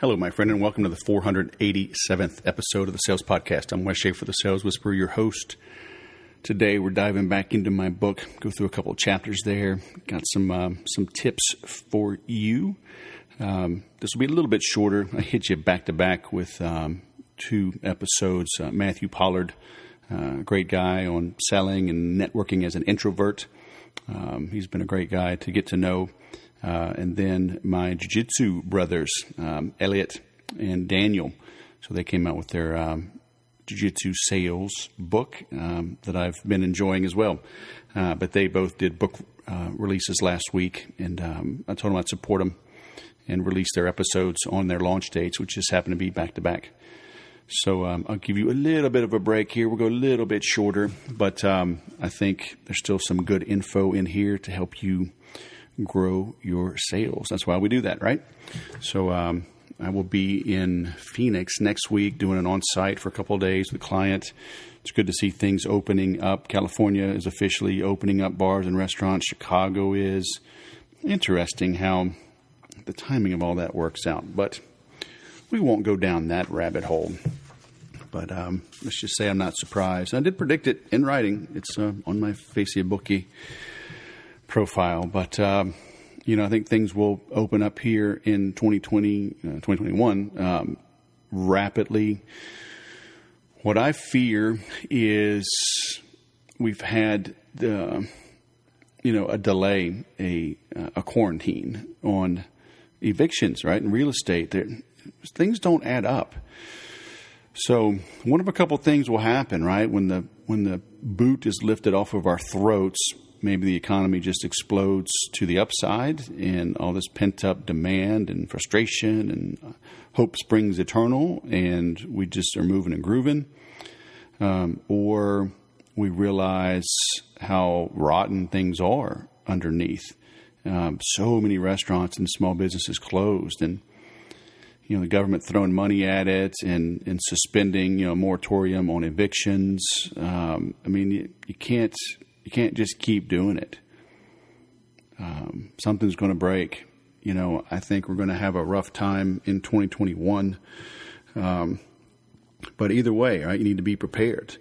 Hello, my friend, and welcome to the 487th episode of the Sales Podcast. I'm Wes Schaefer, the Sales Whisperer, your host. Today, we're diving back into my book, go through a couple of chapters there. Got some tips for you. This will be a little bit shorter. I hit you back to back with two episodes. Matthew Pollard, great guy on selling and networking as an introvert. He's been a great guy to get to know. And then my jiu-jitsu brothers, Elliot and Daniel. So they came out with their jiu-jitsu sales book that I've been enjoying as well. But they both did book releases last week, and I told them I'd support them and release their episodes on their launch dates, which just happen to be back-to-back. So I'll give you a little bit of a break here. We'll go a little bit shorter, but I think there's still some good info in here to help you grow your sales. That's why we do that, right? So I will be in Phoenix next week doing an on-site for a couple of days with a client. It's good to see things opening up. California is officially opening up bars and restaurants. Chicago is. Interesting how the timing of all that works out. But we won't go down that rabbit hole. But let's just say I'm not surprised. I did predict it in writing. It's on my Facia Bookie profile, but I think things will open up here in 2021 rapidly. What I fear is we've had a delay, a quarantine on evictions, right? In real estate, things don't add up. So one of a couple things will happen, right? When the boot is lifted off of our throats, maybe the economy just explodes to the upside and all this pent-up demand and frustration and hope springs eternal and we just are moving and grooving. Or we realize how rotten things are underneath. So many restaurants and small businesses closed and, the government throwing money at it and suspending, moratorium on evictions. You can't just keep doing it. Something's going to break. I think we're going to have a rough time in 2021. But either way, right, you need to be prepared.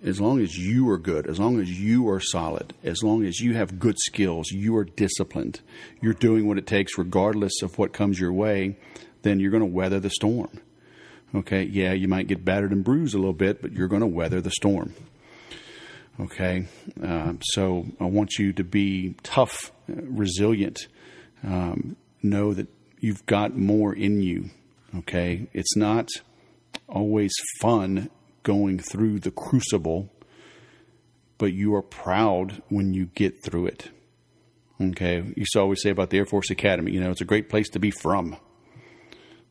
As long as you are good, as long as you are solid, as long as you have good skills, you are disciplined, you're doing what it takes regardless of what comes your way, then you're going to weather the storm. Okay, yeah, you might get battered and bruised a little bit, but you're going to weather the storm. Okay, so I want you to be tough, resilient. Know that you've got more in you. Okay, it's not always fun going through the crucible, but you are proud when you get through it. Okay, you used to always say about the Air Force Academy, it's a great place to be from.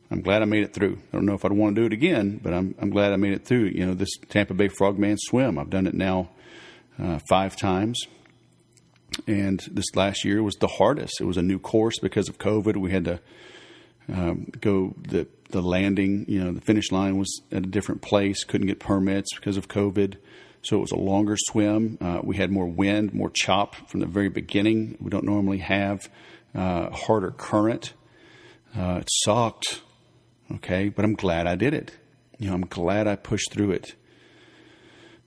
I'm glad I made it through. I don't know if I'd want to do it again, but I'm glad I made it through. This Tampa Bay Frogman swim, I've done it now 5 times. And this last year was the hardest. It was a new course because of COVID. We had to go the landing, the finish line was at a different place, couldn't get permits because of COVID. So it was a longer swim. We had more wind, more chop from the very beginning. We don't normally have harder current. It sucked, okay, but I'm glad I did it. I'm glad I pushed through it.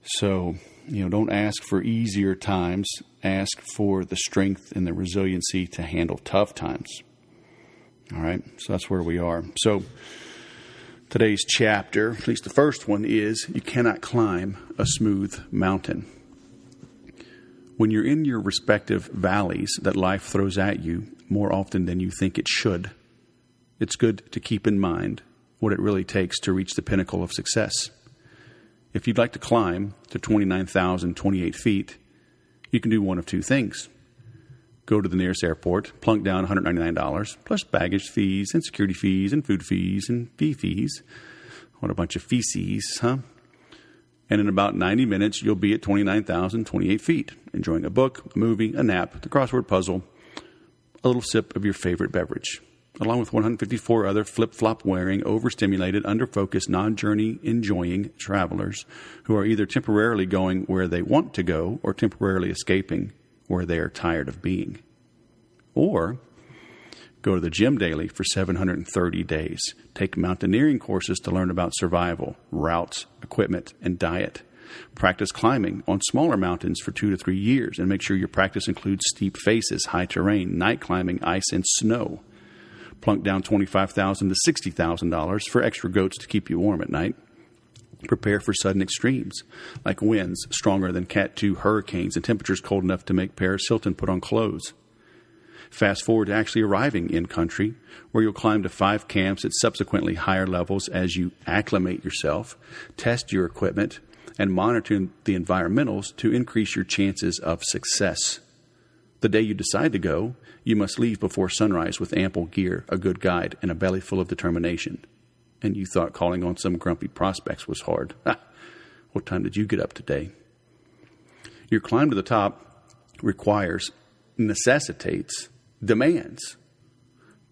So, don't ask for easier times. Ask for the strength and the resiliency to handle tough times. All right, so that's where we are. So today's chapter, at least the first one, is you cannot climb a smooth mountain. When you're in your respective valleys that life throws at you more often than you think it should, it's good to keep in mind what it really takes to reach the pinnacle of success. If you'd like to climb to 29,028 feet, you can do one of two things. Go to the nearest airport, plunk down $199, plus baggage fees and security fees and food fees and fee fees. What a bunch of feces, huh? And in about 90 minutes, you'll be at 29,028 feet, enjoying a book, a movie, a nap, the crossword puzzle, a little sip of your favorite beverage, along with 154 other flip-flop wearing, overstimulated, under-focused, non-journey enjoying travelers who are either temporarily going where they want to go or temporarily escaping where they are tired of being. Or Go to the gym daily for 730 days. Take mountaineering courses to learn about survival, routes, equipment, and diet. Practice climbing on smaller mountains for 2 to 3 years, and make sure your practice includes steep faces, high terrain, night climbing, ice, and snow. Plunk down $25,000 to $60,000 for extra goats to keep you warm at night. Prepare for sudden extremes, like winds stronger than Cat 2 hurricanes and temperatures cold enough to make Paris Hilton put on clothes. Fast forward to actually arriving in country, where you'll climb to 5 camps at subsequently higher levels as you acclimate yourself, test your equipment, and monitor the environmentals to increase your chances of success. The day you decide to go, you must leave before sunrise with ample gear, a good guide, and a belly full of determination. And you thought calling on some grumpy prospects was hard. What time did you get up today? Your climb to the top necessitates, demands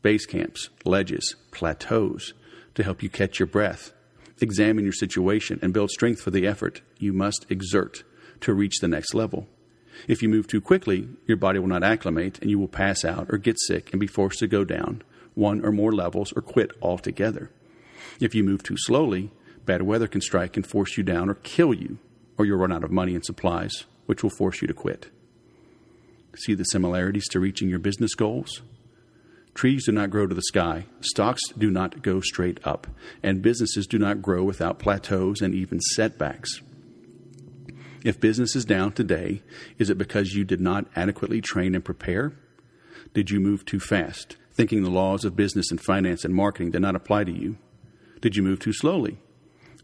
base camps, ledges, plateaus to help you catch your breath, examine your situation, and build strength for the effort you must exert to reach the next level. If you move too quickly, your body will not acclimate and you will pass out or get sick and be forced to go down 1 or more levels or quit altogether. If you move too slowly, bad weather can strike and force you down or kill you, or you'll run out of money and supplies, which will force you to quit. See the similarities to reaching your business goals? Trees do not grow to the sky, stocks do not go straight up, and businesses do not grow without plateaus and even setbacks. If business is down today, is it because you did not adequately train and prepare? Did you move too fast, thinking the laws of business and finance and marketing did not apply to you? Did you move too slowly?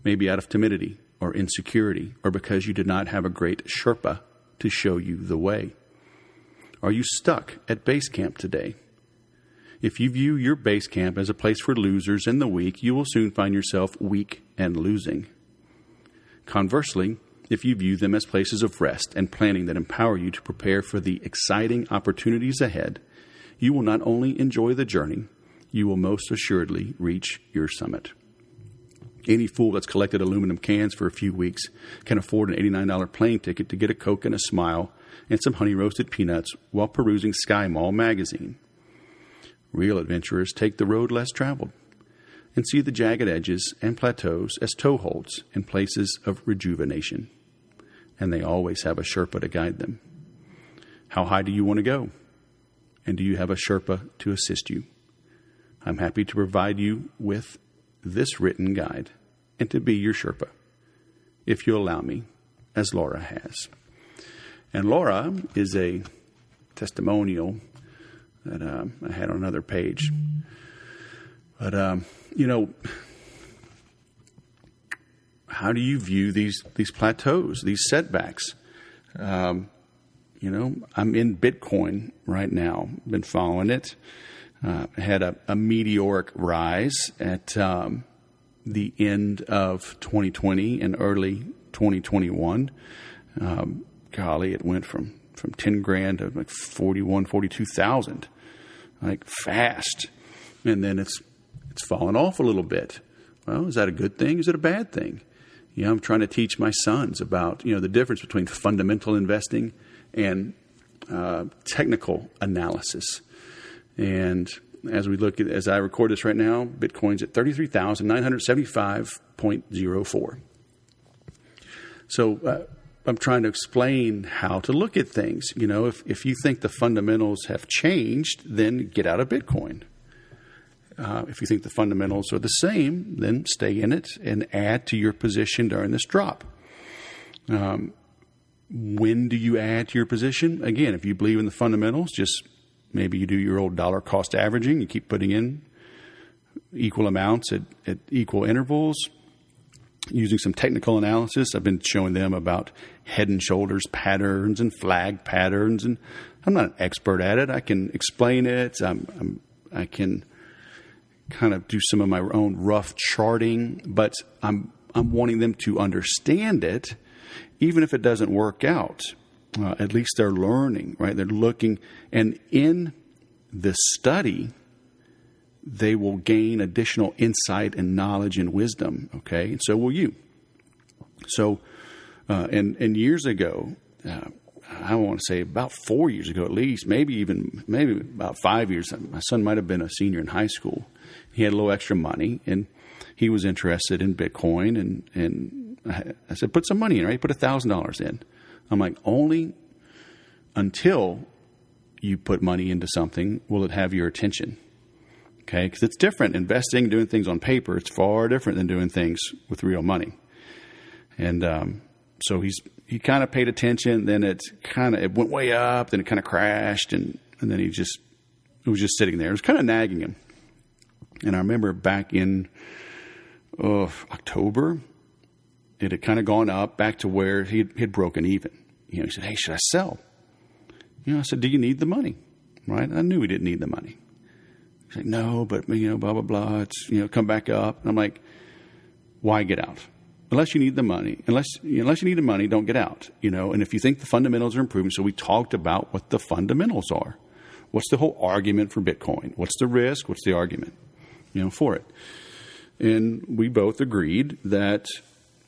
Maybe out of timidity or insecurity, or because you did not have a great Sherpa to show you the way. Are you stuck at base camp today? If you view your base camp as a place for losers and the weak, you will soon find yourself weak and losing. Conversely, if you view them as places of rest and planning that empower you to prepare for the exciting opportunities ahead, you will not only enjoy the journey, you will most assuredly reach your summit. Any fool that's collected aluminum cans for a few weeks can afford an $89 plane ticket to get a Coke and a smile and some honey-roasted peanuts while perusing Sky Mall magazine. Real adventurers take the road less traveled and see the jagged edges and plateaus as toeholds in places of rejuvenation. And they always have a Sherpa to guide them. How high do you want to go? And do you have a Sherpa to assist you? I'm happy to provide you with this written guide and to be your Sherpa, if you allow me, as Laura has. And Laura is a testimonial that I had on another page. But, how do you view these plateaus, these setbacks? I'm in Bitcoin right now. Been following it. Had a meteoric rise at the end of 2020 and early 2021. Golly, it went from 10 grand to like 42,000, like fast. And then it's fallen off a little bit. Well, is that a good thing? Is it a bad thing? I'm trying to teach my sons about, the difference between fundamental investing and technical analysis. And as I record this right now, Bitcoin's at 33,975.04. So I'm trying to explain how to look at things. If you think the fundamentals have changed, then get out of Bitcoin. If you think the fundamentals are the same, then stay in it and add to your position during this drop. When do you add to your position? Again, if you believe in the fundamentals, just maybe you do your old dollar cost averaging. You keep putting in equal amounts at equal intervals. Using some technical analysis, I've been showing them about head and shoulders patterns and flag patterns. And I'm not an expert at it. I can explain it. I can kind of do some of my own rough charting, but I'm wanting them to understand it, even if it doesn't work out. At least they're learning, right? They're looking, and in the study, they will gain additional insight and knowledge and wisdom, okay? And so will you. So, and years ago, I want to say about 4 years ago at least, maybe about 5 years. My son might have been a senior in high school. He had a little extra money, and he was interested in Bitcoin. And I said, put some money in, right? Put $1,000 in. I'm like, only until you put money into something will it have your attention. Okay, because it's different. Investing, doing things on paper, it's far different than doing things with real money. And so he kind of paid attention. Then it went way up. Then it kind of crashed, and then it was just sitting there. It was kind of nagging him. And I remember back in October, it had kind of gone up back to where he had broken even. He said, "Hey, should I sell?" I said, "Do you need the money?" Right? I knew he didn't need the money. He's like, "No, but blah blah blah. It's come back up." And I'm like, "Why get out? Unless you need the money. Unless you need the money, don't get out. And if you think the fundamentals are improving." So we talked about what the fundamentals are. What's the whole argument for Bitcoin? What's the risk? What's the argument, for it? And we both agreed that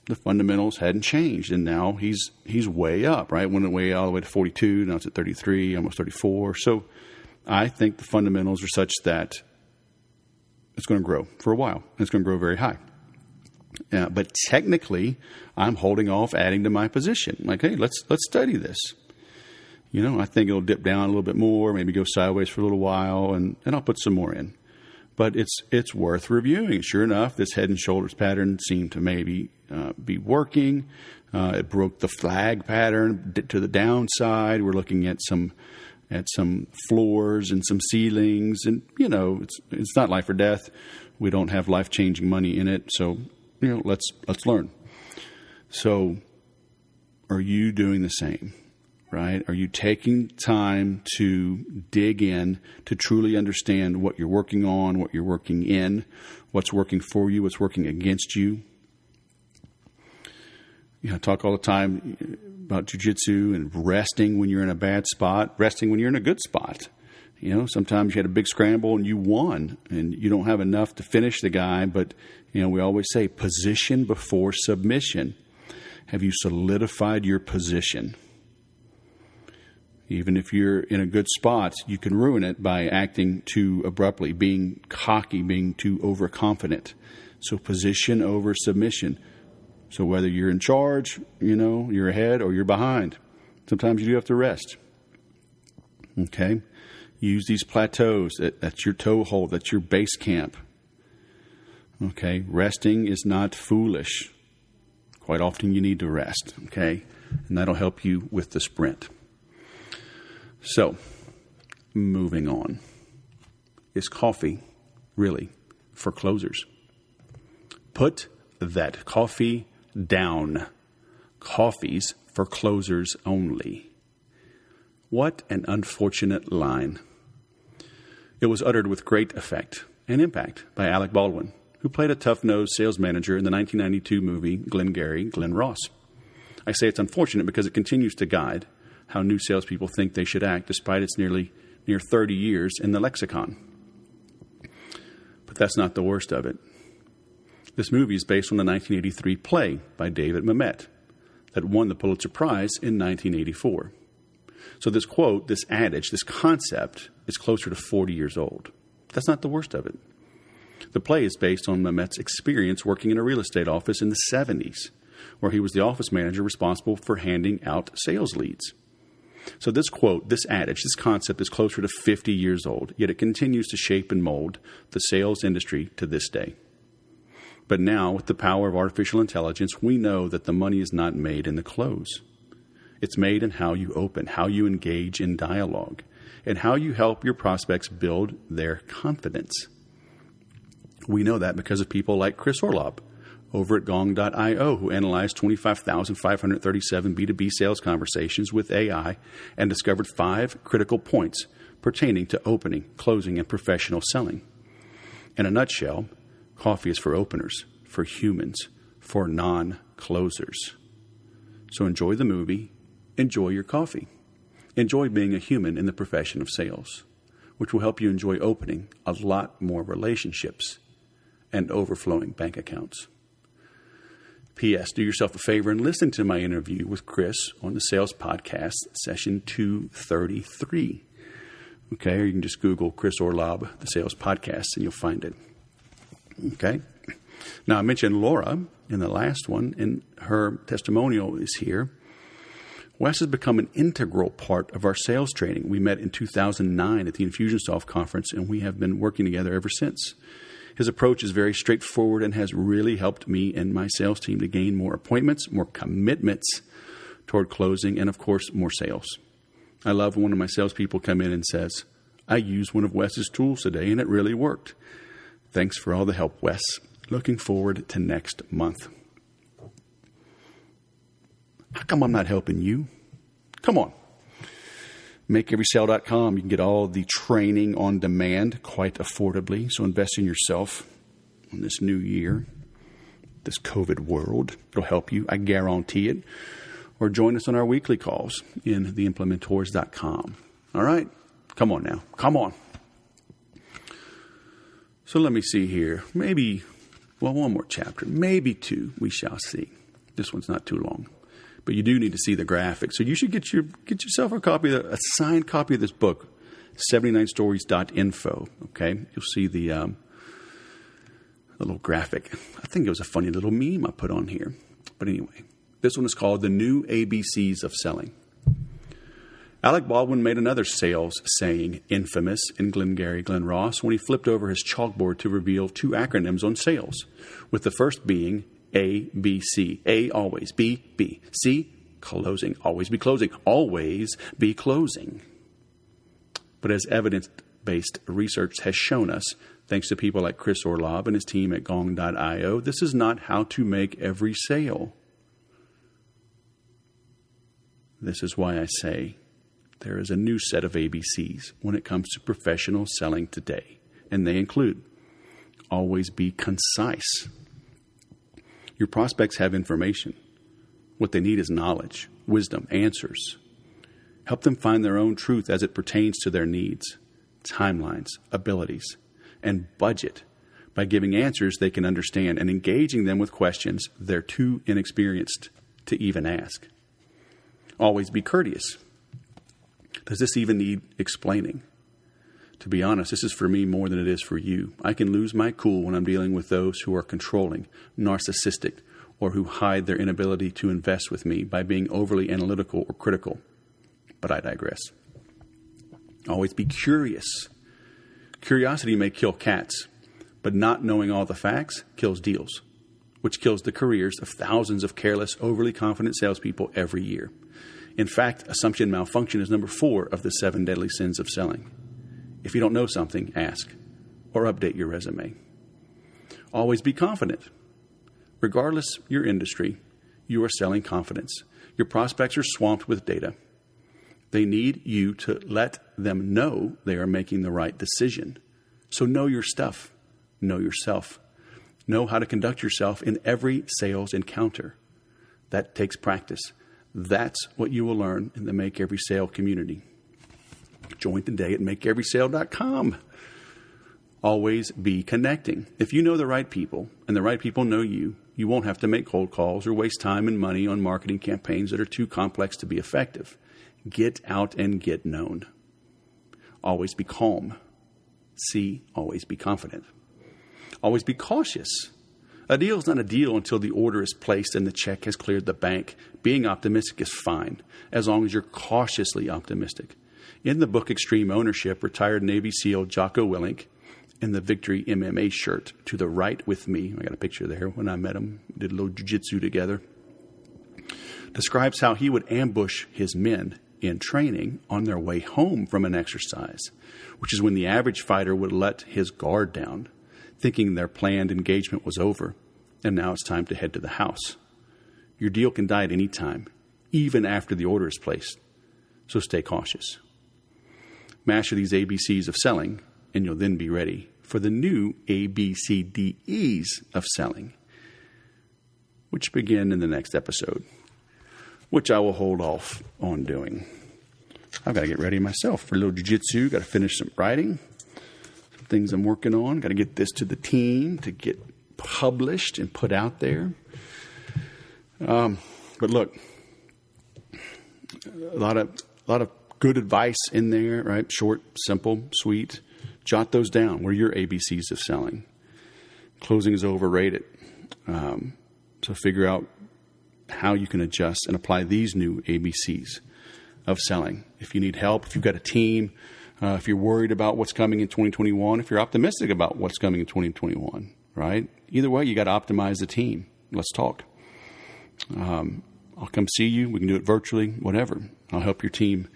the fundamentals hadn't changed, and now he's way up, right? Went way all the way to 42. Now it's at 33, almost 34. So I think the fundamentals are such that it's going to grow for a while, and it's going to grow very high. But technically, I'm holding off adding to my position. Like, hey, let's study this. I think it'll dip down a little bit more, maybe go sideways for a little while, and I'll put some more in. But it's worth reviewing. Sure enough, this head and shoulders pattern seemed to maybe be working. It broke the flag pattern to the downside. We're looking at some floors and some ceilings, and it's not life or death. We don't have life-changing money in it, so let's learn. So, are you doing the same? Right? Are you taking time to dig in to truly understand what you're working on, what you're working in, what's working for you, what's working against you? I talk all the time about jiu-jitsu and resting when you're in a bad spot, resting when you're in a good spot. Sometimes you had a big scramble and you won and you don't have enough to finish the guy, but we always say position before submission. Have you solidified your position? Even if you're in a good spot, you can ruin it by acting too abruptly, being cocky, being too overconfident. So position over submission. So whether you're in charge, you're ahead or you're behind, sometimes you do have to rest. Okay? Use these plateaus. That's your toe hold. That's your base camp. Okay? Resting is not foolish. Quite often you need to rest. Okay? And that'll help you with the sprint. So, moving on. Is coffee really for closers? Put that coffee down. Coffee's for closers only. What an unfortunate line. It was uttered with great effect and impact by Alec Baldwin, who played a tough-nosed sales manager in the 1992 movie Glengarry Glen Ross. I say it's unfortunate because it continues to guide how new salespeople think they should act, despite its near 30 years in the lexicon. But that's not the worst of it. This movie is based on the 1983 play by David Mamet that won the Pulitzer Prize in 1984. So this quote, this adage, this concept is closer to 40 years old. That's not the worst of it. The play is based on Mamet's experience working in a real estate office in the 70s, where he was the office manager responsible for handing out sales leads. So this quote, this adage, this concept is closer to 50 years old, yet it continues to shape and mold the sales industry to this day. But now, with the power of artificial intelligence, we know that the money is not made in the close. It's made in how you open, how you engage in dialogue, and how you help your prospects build their confidence. We know that because of people like Chris Orlob over at Gong.io, who analyzed 25,537 B2B sales conversations with AI and discovered 5 critical points pertaining to opening, closing, and professional selling. In a nutshell, coffee is for openers, for humans, for non-closers. So enjoy the movie, enjoy your coffee. Enjoy being a human in the profession of sales, which will help you enjoy opening a lot more relationships and overflowing bank accounts. P.S. Do yourself a favor and listen to my interview with Chris on the Sales Podcast, session 233. Okay, or you can just Google Chris Orlob, the Sales Podcast, and you'll find it. Okay. Now, I mentioned Laura in the last one, and her testimonial is here. Wes has become an integral part of our sales training. We met in 2009 at the Infusionsoft conference, and we have been working together ever since. His approach is very straightforward and has really helped me and my sales team to gain more appointments, more commitments toward closing, and of course, more sales. I love when one of my salespeople come in and says, I used one of Wes's tools today and it really worked. Thanks for all the help, Wes. Looking forward to next month. How come I'm not helping you? Come on. MakeEverySale.com. You can get all the training on demand quite affordably. So invest in yourself in this new year, this COVID world. It'll help you. I guarantee it. Or join us on our weekly calls in theimplementors.com. All right? Come on now. Come on. So let me see here. Maybe, one more chapter. Maybe two. We shall see. This one's not too long. But you do need to see the graphics. So you should get yourself a signed copy of this book, 79stories.info. Okay? You'll see the little graphic. I think it was a funny little meme I put on here. But anyway, this one is called The New ABCs of Selling. Alec Baldwin made another sales saying infamous in Glengarry Glen Ross when he flipped over his chalkboard to reveal two acronyms on sales, with the first being A, B, C. A, always. B, B. C, closing. Always be closing. Always be closing. But as evidence-based research has shown us, thanks to people like Chris Orlob and his team at Gong.io, this is not how to make every sale. This is why I say there is a new set of ABCs when it comes to professional selling today. And they include always be concise. Your prospects have information. What they need is knowledge, wisdom, answers. Help them find their own truth as it pertains to their needs, timelines, abilities, and budget by giving answers they can understand and engaging them with questions they're too inexperienced to even ask. Always be courteous. Does this even need explaining? To be honest, this is for me more than it is for you. I can lose my cool when I'm dealing with those who are controlling, narcissistic, or who hide their inability to invest with me by being overly analytical or critical. But I digress. Always be curious. Curiosity may kill cats, but not knowing all the facts kills deals, which kills the careers of thousands of careless, overly confident salespeople every year. In fact, assumption malfunction is number 4 of the 7 deadly sins of selling. If you don't know something, ask or update your resume. Always be confident. Regardless your industry, you are selling confidence. Your prospects are swamped with data. They need you to let them know they are making the right decision. So know your stuff. Know yourself. Know how to conduct yourself in every sales encounter. That takes practice. That's what you will learn in the Make Every Sale community. Join today at MakeEverySale.com. Always be connecting. If you know the right people and the right people know you, you won't have to make cold calls or waste time and money on marketing campaigns that are too complex to be effective. Get out and get known. Always be calm. C, always be confident. Always be cautious. A deal is not a deal until the order is placed and the check has cleared the bank. Being optimistic is fine, as long as you're cautiously optimistic. In the book Extreme Ownership, retired Navy SEAL Jocko Willink, in the Victory MMA shirt, to the right with me, I got a picture there when I met him, did a little jiu-jitsu together, describes how he would ambush his men in training on their way home from an exercise, which is when the average fighter would let his guard down, thinking their planned engagement was over, and now it's time to head to the house. Your deal can die at any time, even after the order is placed, so stay cautious. Master these ABCs of selling, and you'll then be ready for the new ABCDEs of selling, which begin in the next episode, which I will hold off on doing. I've got to get ready myself for a little jiu-jitsu, got to finish some writing, some things I'm working on, got to get this to the team to get published and put out there. But look, a lot of good advice in there, right? Short, simple, sweet. Jot those down. What are your ABCs of selling? Closing is overrated. So figure out how you can adjust and apply these new ABCs of selling. If you need help, if you've got a team, if you're worried about what's coming in 2021, if you're optimistic about what's coming in 2021, right? Either way, you got to optimize the team. Let's talk. I'll come see you. We can do it virtually, whatever. I'll help your team.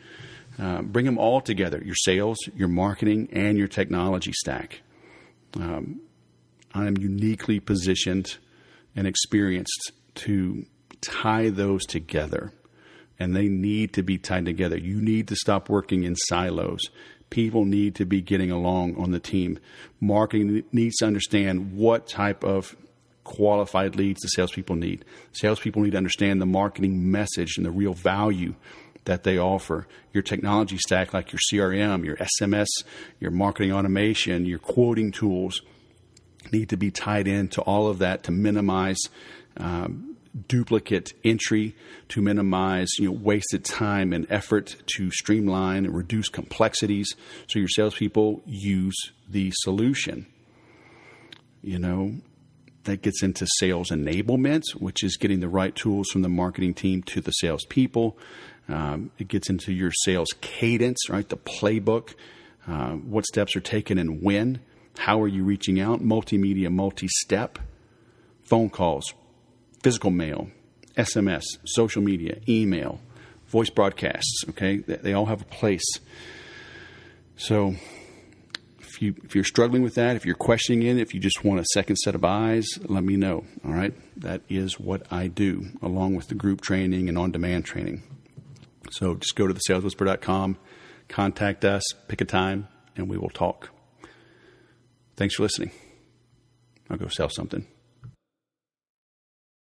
Bring them all together, your sales, your marketing, and your technology stack. I am uniquely positioned and experienced to tie those together, and they need to be tied together. You need to stop working in silos. People need to be getting along on the team. Marketing needs to understand what type of qualified leads the salespeople need. Salespeople need to understand the marketing message and the real value that they offer. Your technology stack, like your CRM, your SMS, your marketing automation, your quoting tools, need to be tied into all of that to minimize duplicate entry, to minimize wasted time and effort, to streamline and reduce complexities, so your salespeople use the solution. That gets into sales enablement, which is getting the right tools from the marketing team to the salespeople. It gets into your sales cadence, right? The playbook, what steps are taken and when. How are you reaching out? Multimedia, multi-step, phone calls, physical mail, SMS, social media, email, voice broadcasts. Okay, they all have a place. So if you're struggling with that, if you're questioning it, if you just want a second set of eyes, let me know. All right, that is what I do, along with the group training and on-demand training. So just go to thesaleswhisperer.com, contact us, pick a time, and we will talk. Thanks for listening. I'll go sell something.